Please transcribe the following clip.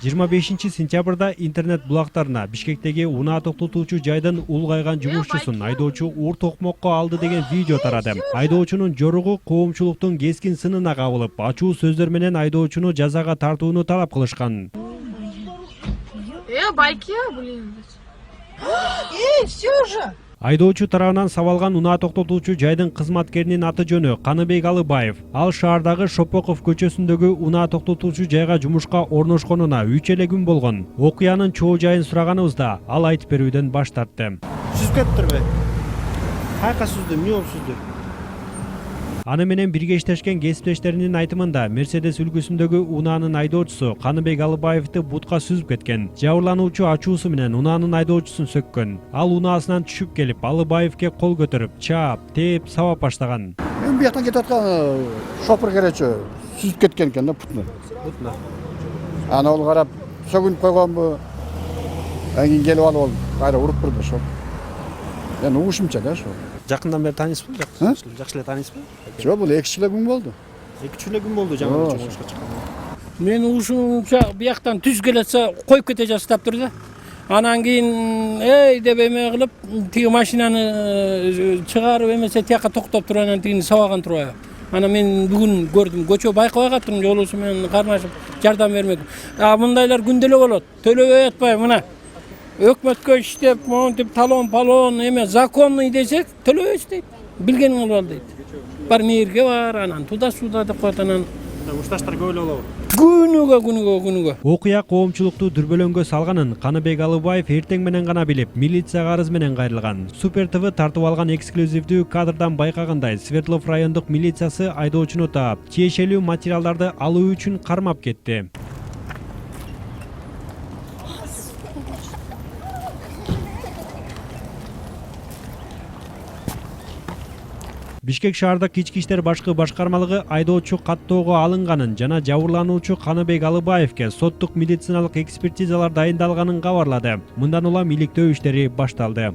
25-сентябрда интернет булактарына Бишкектеги унаа токтотуучу жайдын улгайган жумушчусун айдоочу уур токмокко алды деген видео тарады. Айдоочунун жоругу коомчулуктун кескин сынына кабылып, ачуу сөздөр менен айдоочуну жазага тартууну талап кылышкан. Байки, блин. Все же! Айдоочу тарабынан сабалган унаа токтотуучу жайдын кызматкеринин аты жөнү Каныбек Алыбаев. Ал шаардагы Шопоков көчөсүндөгү унаа токтотуучу жайга жумушка орношконуна 3 эле күн болгон. Окуянын чоо жайын сураганыбызда ал айтып берүүдөн баш тартты. Сүзүп кетиптирби? Кайка сүздү, эмне болуп сүздү? Аны менен бирге иштешкен кесиптештеринин айтымында Мерседес үлгүсүндөгү унаанын айдоочусу Каныбек Алыбаевди бутка сүзүп кеткен. Жабырлануучу ачуусу менен унаанын айдоочусун сөккөн. Ал унаасынан түшүп келип, Алыбаевге кол көтөрүп, чаап, тээп, сабап баштаган. Мен бияктан кетип аткан шопур керечи сүзүп кеткен экен да бутуна. Бутуна. Аны ол карап сөгүнүп койгонбу? Анан келип алып ол кайра уруп турду ошо. Мен угушумча да ошо. Жакындан бери таанысызбы? Жакшы эле таанысызбы? Жок, бул 2 жыл күн болду. 2-3 эле күн болду жаңы жумушка чыккан. Мен ушунча бияктан түз келетсе коюп кете жаздап тур да. Анан кийин деп эме кылып, тиги машинаны чыгарып эмесе тияка токтоп туруп анан тигини сабаган турбайбы. Анан мен бүгүн көрдүм, көчө байкабай калыптырмын, жолуучу менен кармашып жардам бермек. Мындайлар күндө эле болот. Төлөбөй атпай мына. Өкмөткө иштеп, монтип талон эме законный десек, төлөбөйсүз дейт. Билгениң кылып ал дейт. Бар мээрге бар, анан туда суда деп коет анан. Ушташтар көп эле болобу? Күнүгө. Окуя коомчулукту дүрбөлөңгө салганын Каныбек Алыбаев эртең менен гана билип, милицияга арыз менен кайрылган. Супер ТВ тартып алган эксклюзивдүү кадрдан байкагандай, Свердлов райондук милициясы айдоочуну таап, тиешелүү материалдарды алуу үчүн кармап кетти. Бишкек шаардык ички иштер башкы башкармалыгы айдоочу каттоого алынганын жана жабырлануучу Каныбек Алыбаевге соттук медициналык экспертизалар дайындалганын кабарлады. Мындан улам иликтөө иштери башталды.